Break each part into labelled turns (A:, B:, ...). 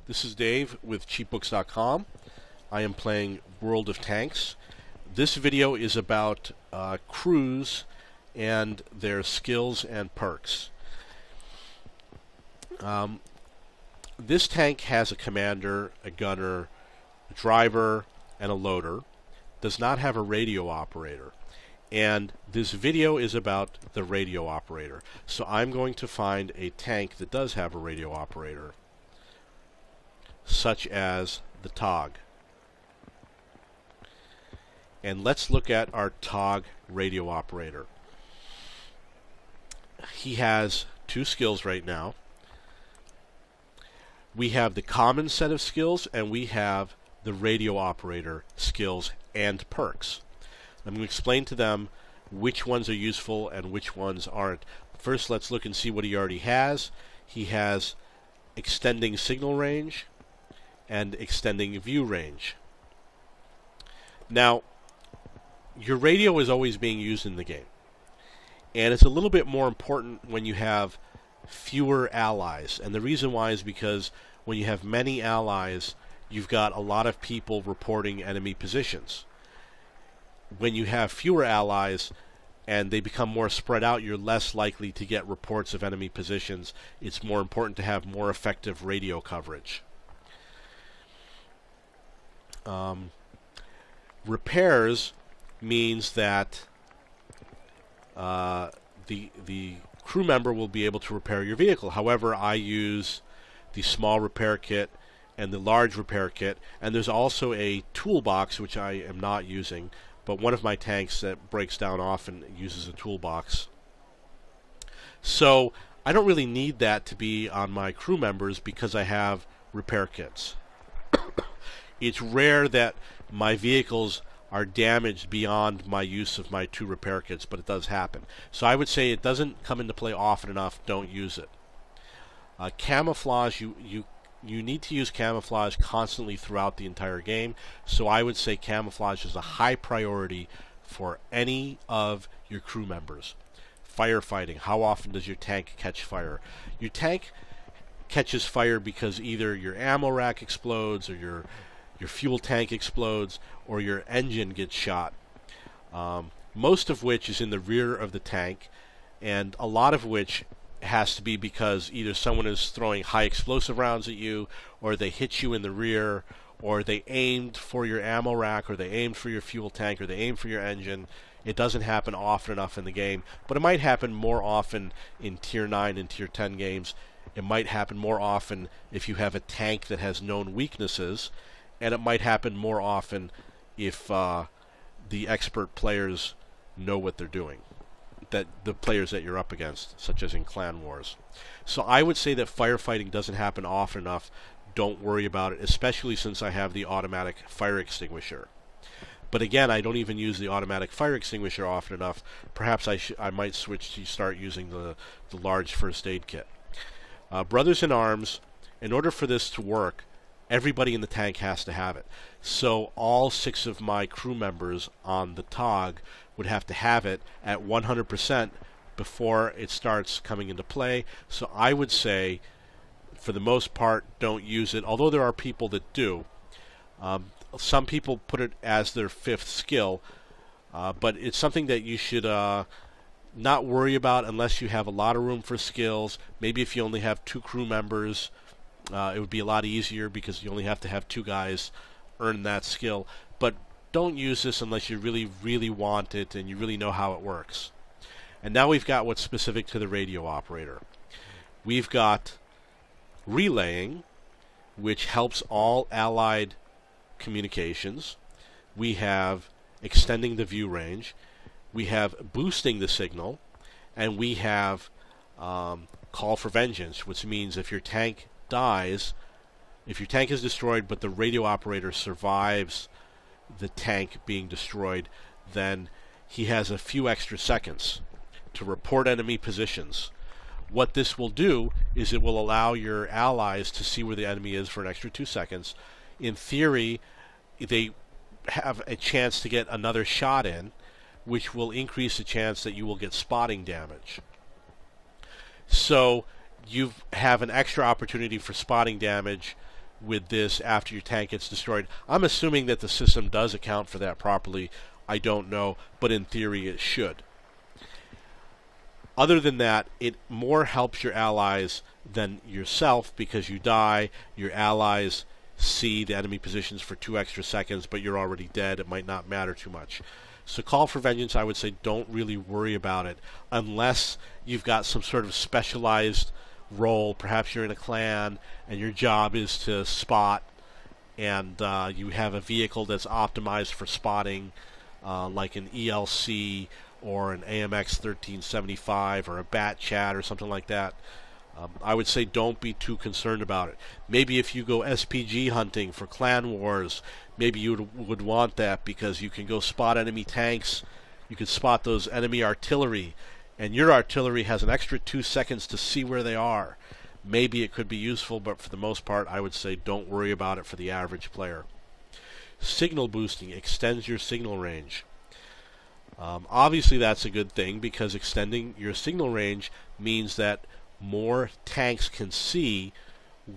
A: This is Dave with cheapbooks.com. I am playing World of Tanks. This video is about crews and their skills and perks. This tank has a commander, a gunner, a driver, and a loader. Does not have a radio operator. And this video is about the radio operator. So I'm going to find a tank that does have a radio operator, such as the TOG. And let's look at our TOG radio operator. He has two skills right now. We have the common set of skills, and we have the radio operator skills and perks. I'm going to explain to them which ones are useful and which ones aren't. First, let's look and see what he already has. He has extending signal range and extending view range. Now, your radio is always being used in the game, and it's a little bit more important when you have fewer allies. And the reason why is because when you have many allies, you've got a lot of people reporting enemy positions. When you have fewer allies and they become more spread out, you're less likely to get reports of enemy positions. It's more important to have more effective radio coverage. Repairs means that the crew member will be able to repair your vehicle. However, I use the small repair kit and the large repair kit, and there's also a toolbox which I am not using, but one of my tanks that breaks down often uses a toolbox. So I don't really need that to be on my crew members because I have repair kits. It's rare that my vehicles are damaged beyond my use of my two repair kits, but it does happen. So I would say it doesn't come into play often enough. Don't use it. Camouflage, you need to use camouflage constantly throughout the entire game. So I would say camouflage is a high priority for any of your crew members. Firefighting. How often does your tank catch fire? Your tank catches fire because either your ammo rack explodes, or your fuel tank explodes, or your engine gets shot. Most of which is in the rear of the tank, and a lot of which has to be because either someone is throwing high explosive rounds at you, or they hit you in the rear, or they aimed for your ammo rack, or they aimed for your fuel tank, or they aimed for your engine. It doesn't happen often enough in the game, but it might happen more often in Tier 9 and Tier 10 games. It might happen more often if you have a tank that has known weaknesses, and it might happen more often if the expert players know what they're doing, that the players that you're up against, such as in Clan Wars. So I would say that firefighting doesn't happen often enough. Don't worry about it, especially since I have the automatic fire extinguisher. But again, I don't even use the automatic fire extinguisher often enough. Perhaps I might switch to start using the large first aid kit. Brothers in Arms, in order for this to work, everybody in the tank has to have it. So all 6 of my crew members on the TOG would have to have it at 100% before it starts coming into play. So I would say, for the most part, don't use it, although there are people that do. Some people put it as their 5th skill, but it's something that you should not worry about unless you have a lot of room for skills. Maybe if you only have 2 crew members, it would be a lot easier because you only have to have 2 guys earn that skill. But don't use this unless you really, really want it and you really know how it works. And now we've got what's specific to the radio operator. We've got relaying, which helps all allied communications. We have extending the view range. We have boosting the signal. And we have call for vengeance, which means if your tank dies, if your tank is destroyed but the radio operator survives the tank being destroyed, then he has a few extra seconds to report enemy positions. What this will do is it will allow your allies to see where the enemy is for an extra 2 seconds. In theory, they have a chance to get another shot in, which will increase the chance that you will get spotting damage. So you have an extra opportunity for spotting damage with this after your tank gets destroyed. I'm assuming that the system does account for that properly. I don't know, but in theory it should. Other than that, it more helps your allies than yourself, because you die, your allies see the enemy positions for 2 extra seconds, but you're already dead. It might not matter too much. So Call for Vengeance, I would say don't really worry about it unless you've got some sort of specialized role. Perhaps you're in a clan and your job is to spot, and you have a vehicle that's optimized for spotting, like an ELC or an AMX 1375 or a Bat Chat or something like that. I would say don't be too concerned about it. Maybe if you go SPG hunting for clan wars, maybe you would want that, because you can go spot enemy tanks, you can spot those enemy artillery, and your artillery has an extra 2 seconds to see where they are. Maybe it could be useful, but for the most part I would say don't worry about it for the average player. Signal boosting extends your signal range. Obviously that's a good thing, because extending your signal range means that more tanks can see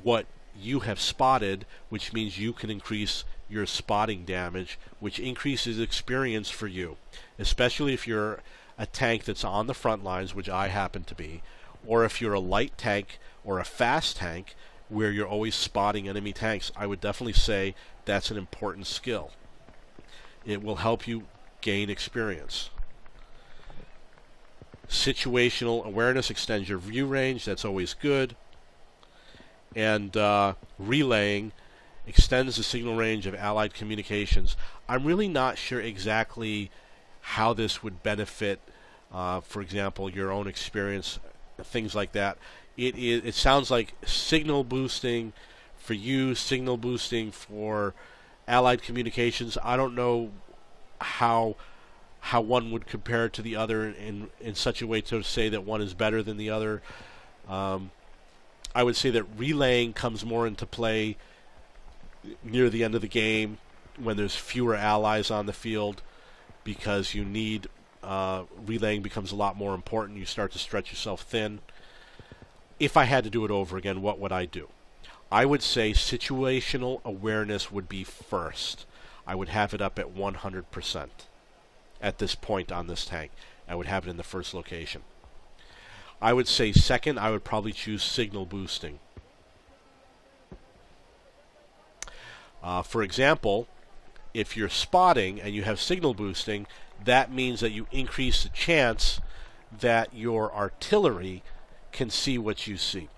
A: what you have spotted, which means you can increase your spotting damage, which increases experience for you, especially if you're a tank that's on the front lines, which I happen to be, or if you're a light tank or a fast tank where you're always spotting enemy tanks. I would definitely say that's an important skill. It will help you gain experience. Situational awareness extends your view range. That's always good. And relaying extends the signal range of allied communications. I'm really not sure exactly how this would benefit, for example, your own experience, things like that. It sounds like signal boosting for you, signal boosting for allied communications. I don't know how one would compare to the other in such a way to say that one is better than the other. I would say that relaying comes more into play near the end of the game when there's fewer allies on the field, because you need relaying becomes a lot more important. You start to stretch yourself thin. If I had to do it over again, what would I do? I would say situational awareness would be first. I would have it up at 100%. At this point on this tank, I would have it in the first location. I would say second, I would probably choose signal boosting. For example, if you're spotting and you have signal boosting, that means that you increase the chance that your artillery can see what you see.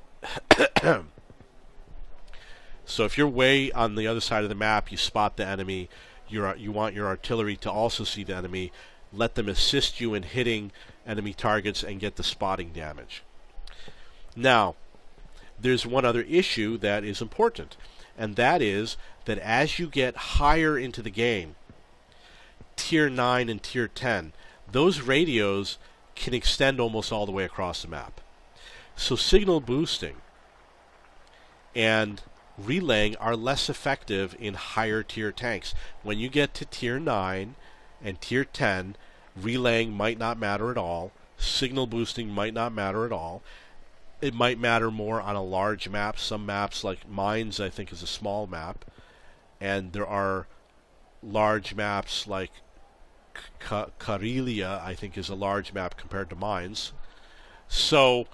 A: So if you're way on the other side of the map, you spot the enemy, you want your artillery to also see the enemy, let them assist you in hitting enemy targets and get the spotting damage. Now, there's one other issue that is important, and that is that as you get higher into the game, Tier 9 and Tier 10, those radios can extend almost all the way across the map. So signal boosting and relaying are less effective in higher tier tanks. When you get to Tier 9 and Tier 10, relaying might not matter at all. Signal boosting might not matter at all. It might matter more on a large map. Some maps, like Mines, I think is a small map. And there are large maps like Karelia, I think is a large map compared to Mines. So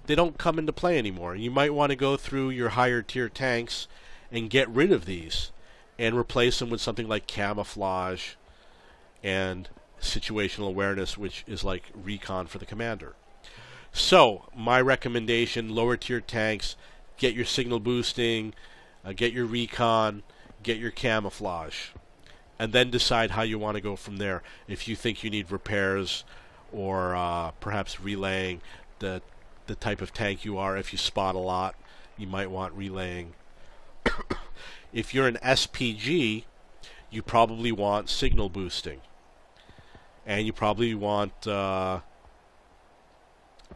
A: they don't come into play anymore. You might want to go through your higher tier tanks and get rid of these and replace them with something like Camouflage and situational awareness, which is like recon for the commander. So my recommendation, lower tier tanks, get your signal boosting, get your recon, get your camouflage, and then decide how you want to go from there. If you think you need repairs or perhaps relaying, the type of tank you are, if you spot a lot, you might want relaying. If you're an SPG, you probably want signal boosting. And you probably want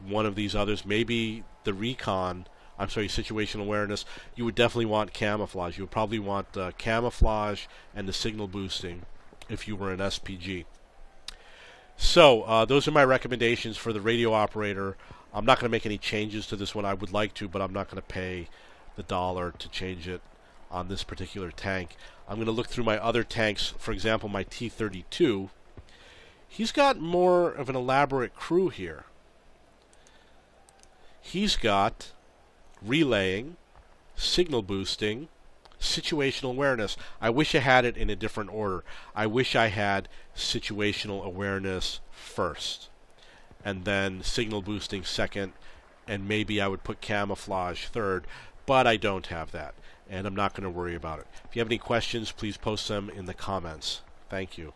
A: one of these others, maybe the recon, situational awareness. You would definitely want camouflage. You would probably want camouflage and the signal boosting if you were an SPG. So those are my recommendations for the radio operator. I'm not going to make any changes to this one. I would like to, but I'm not going to pay the dollar to change it on this particular tank. I'm going to look through my other tanks. For example, my T-32. He's got more of an elaborate crew here. He's got relaying, signal boosting, situational awareness. I wish I had it in a different order. I wish I had situational awareness first, and then signal boosting second, and maybe I would put camouflage third, but I don't have that, and I'm not going to worry about it. If you have any questions, please post them in the comments. Thank you.